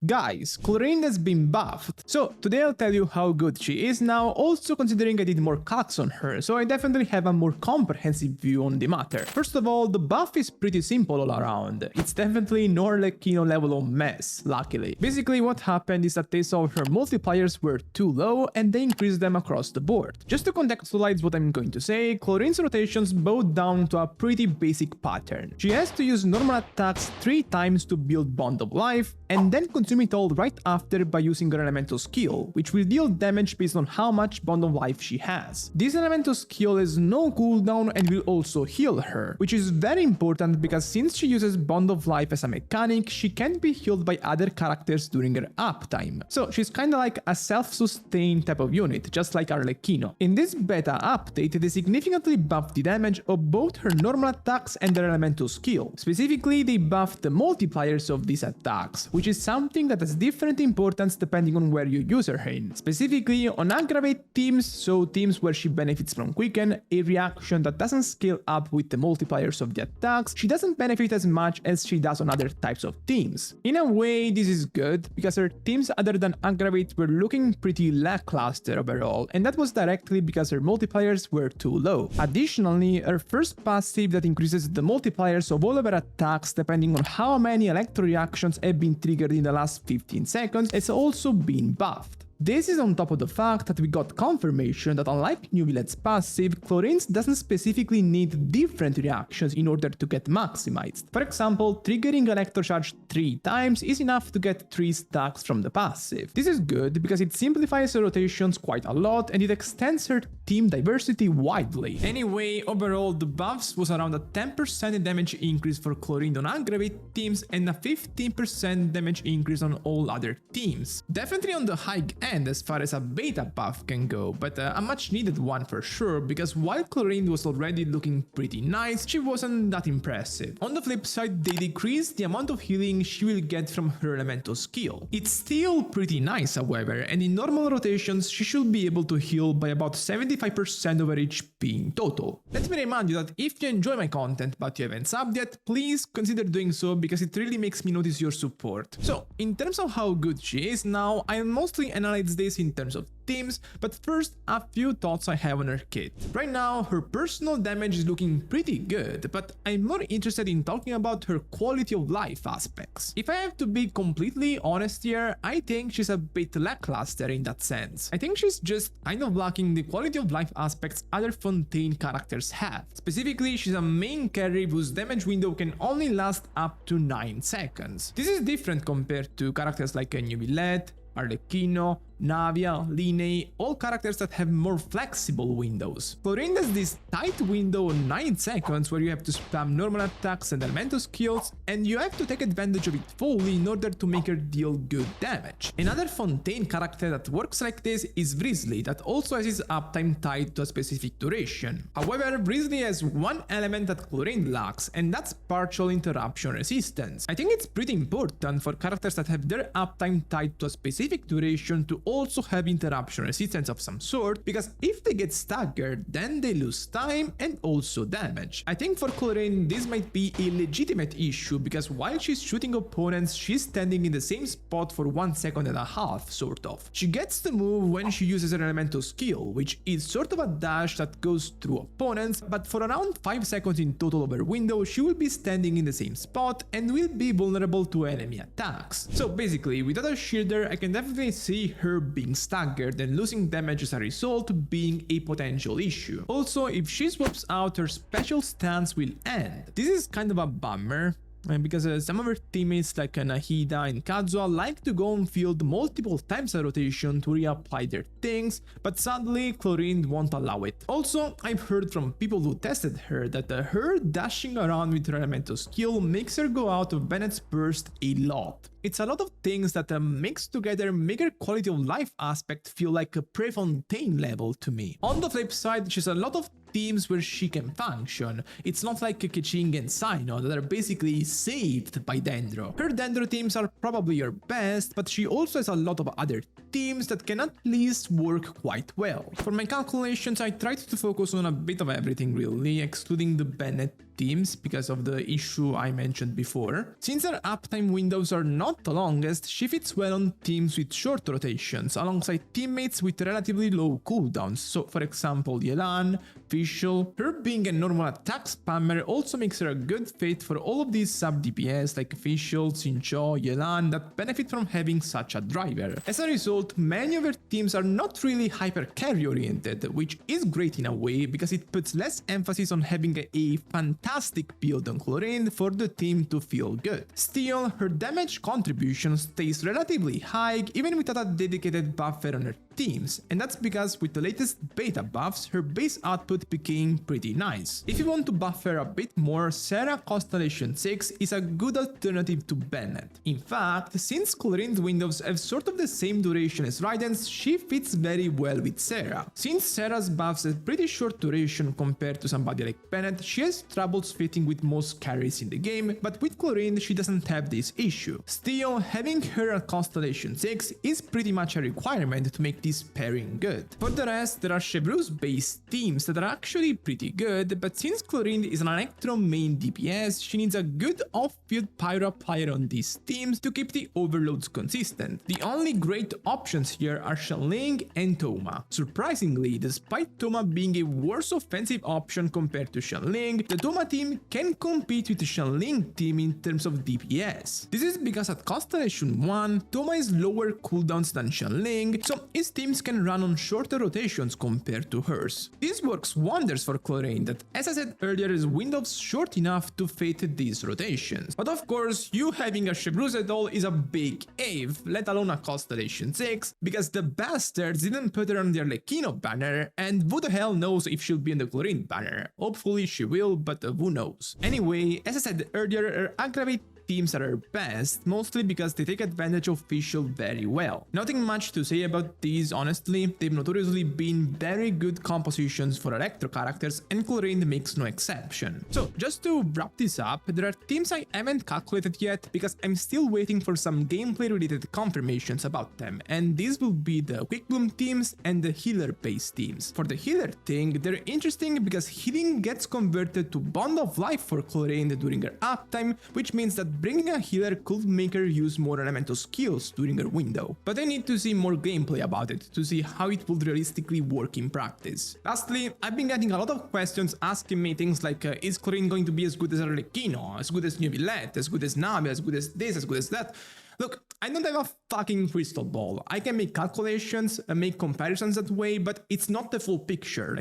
Guys, Clorinde has been buffed, so today I'll tell you how good she is now, also considering I did more cuts on her, so I definitely have a more comprehensive view on the matter. First of all, the buff is pretty simple all around. It's definitely no Arlecchino level of mess, luckily. Basically what happened is that they saw her multipliers were too low and they increased them across the board. Just to contextualize what I'm going to say, Clorinde's rotations bow down to a pretty basic pattern. She has to use normal attacks 3 times to build Bond of Life, and then consume it all right after by using her elemental skill, which will deal damage based on how much Bond of Life she has. This elemental skill has no cooldown and will also heal her, which is very important because since she uses Bond of Life as a mechanic, she can't be healed by other characters during her uptime. So she's kinda like a self-sustained type of unit, just like Arlecchino. In this beta update, they significantly buffed the damage of both her normal attacks and her elemental skill. Specifically, they buffed the multipliers of these attacks, which is something that has different importance depending on where you use her in. Specifically, on aggravate teams, so teams where she benefits from Quicken, a reaction that doesn't scale up with the multipliers of the attacks, she doesn't benefit as much as she does on other types of teams. In a way, this is good, because her teams other than aggravate were looking pretty lackluster overall, and that was directly because her multipliers were too low. Additionally, her first passive that increases the multipliers of all of her attacks depending on how many electro reactions have been triggered in the last 15 seconds has also been buffed. This is on top of the fact that we got confirmation that unlike Nuvilet's passive, Clorine's doesn't specifically need different reactions in order to get maximized. For example, triggering Electrocharge 3 times is enough to get 3 stacks from the passive. This is good because it simplifies her rotations quite a lot and it extends her team diversity widely. Anyway, overall the buffs was around a 10% damage increase for Clorinde on aggravate teams and a 15% damage increase on all other teams. Definitely on the high end as far as a beta buff can go, but a much needed one for sure, because while Clorinde was already looking pretty nice, she wasn't that impressive. On the flip side, they decreased the amount of healing she will get from her elemental skill. It's still pretty nice however, and in normal rotations she should be able to heal by about 75% of her HP in total. Let me remind you that if you enjoy my content but you haven't subbed yet, please consider doing so because it really makes me notice your support. So, in terms of how good she is now, I'll mostly analyze this in terms of teams, but first a few thoughts I have on her kit. Right now, her personal damage is looking pretty good, but I'm more interested in talking about her quality of life aspects. If I have to be completely honest here, I think she's a bit lackluster in that sense. I think she's just kind of lacking the quality of life aspects other Fontaine characters have. Specifically, she's a main carry whose damage window can only last up to 9 seconds. This is different compared to characters like Nuvilet, Arlecchino, Navia, Linne, all characters that have more flexible windows. Clorinde has this tight window of 9 seconds where you have to spam normal attacks and elemental skills, and you have to take advantage of it fully in order to make her deal good damage. Another Fontaine character that works like this is Vrizzly, that also has his uptime tied to a specific duration. However, Vrizzly has one element that Clorinde lacks, and that's partial interruption resistance. I think it's pretty important for characters that have their uptime tied to a specific duration to also have interruption resistance of some sort, because if they get staggered, then they lose time and also damage. I think for Clorinde this might be a legitimate issue, because while she's shooting opponents, she's standing in the same spot for 1.5 seconds, sort of. She gets the move when she uses her elemental skill, which is sort of a dash that goes through opponents, but for around 5 seconds in total of her window, she will be standing in the same spot and will be vulnerable to enemy attacks. So basically, without a shielder, I can definitely see her being staggered and losing damage as a result being a potential issue. Also, if she swaps out, her special stance will end. This is kind of a bummer, because some of her teammates like Nahida and Kazuha like to go on field multiple times a rotation to reapply their things, but sadly Clorinde won't allow it. Also, I've heard from people who tested her that her dashing around with her elemental skill makes her go out of Bennett's burst a lot. It's a lot of things that mixed together make her quality of life aspect feel like a pre-Fontaine level to me. On the flip side, she's a lot of teams where she can function. It's not like Keqing and Sino that are basically saved by Dendro. Her Dendro teams are probably her best, but she also has a lot of other teams that can at least work quite well. For my calculations, I tried to focus on a bit of everything really, excluding the Bennett teams because of the issue I mentioned before. Since her uptime windows are not the longest, she fits well on teams with short rotations, alongside teammates with relatively low cooldowns, so for example Yelan, Fischl. Her being a normal attack spammer also makes her a good fit for all of these sub DPS like Fischl, Xingqiu, Yelan that benefit from having such a driver. As a result, many of her teams are not really hyper carry oriented, which is great in a way because it puts less emphasis on having a fantastic build on Clorinde for the team to feel good. Still, her damage contribution stays relatively high even without a dedicated buffer on her teams, and that's because with the latest beta buffs, her base output became pretty nice. If you want to buffer a bit more, Sarah Constellation 6 is a good alternative to Bennett. In fact, since Clorinde's windows have sort of the same duration as Raiden's, she fits very well with Sarah. Since Sarah's buffs have pretty short duration compared to somebody like Bennett, she has troubles fitting with most carries in the game, but with Clorinde she doesn't have this issue. Still, having her at Constellation 6 is pretty much a requirement to make this pairing good. For the rest, there are Chevreuse based teams that are actually pretty good, but since Clorinde is an Electro main DPS, she needs a good off-field pyro applier on these teams to keep the overloads consistent. The only great options here are Shenling and Thoma. Surprisingly, despite Thoma being a worse offensive option compared to Shenling, the Thoma team can compete with the Shenling team in terms of DPS. This is because at Constellation 1, Thoma is lower cooldowns than Shenling, so his teams can run on shorter rotations compared to hers. This works wonders for Clorinde that, as I said earlier, is windows short enough to fit these rotations. But of course, you having a Chevreuse at all is a big if, let alone a Constellation 6, because the bastards didn't put her on the Arlecchino banner, and who the hell knows if she'll be on the Clorinde banner. Hopefully she will, but who knows. Anyway, as I said earlier, her aggravate teams are her best, mostly because they take advantage of Fischl very well. Nothing much to say about these, honestly. They've notoriously been very good compositions for Electro characters, and Clorinde makes no exception. So, just to wrap this up, there are teams I haven't calculated yet because I'm still waiting for some gameplay related confirmations about them, and these will be the Quick Bloom teams and the healer based teams. For the healer thing, they're interesting because healing gets converted to Bond of Life for Clorinde during her uptime, which means that bringing a healer could make her use more elemental skills during her window. But I need to see more gameplay about it to see how it would realistically work in practice. Lastly, I've been getting a lot of questions asking me things like is Clorinde going to be as good as Arlecchino, as good as Neuvillette, as good as Navi, as good as this, as good as that? Look, I don't have a fucking crystal ball. I can make calculations and make comparisons that way, but it's not the full picture.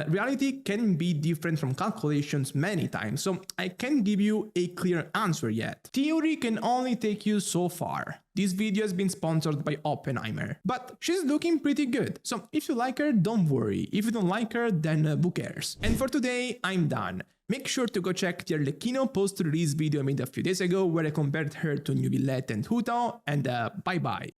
Reality can be different from calculations many times, so I can't give you a clear answer yet. Theory can only take you so far. This video has been sponsored by Oppenheimer, but she's looking pretty good, so if you like her, don't worry. If you don't like her, then who cares? And for today, I'm done. Make sure to go check the Arlecchino post-release video I made a few days ago where I compared her to Neuvillette and Huto, and bye bye.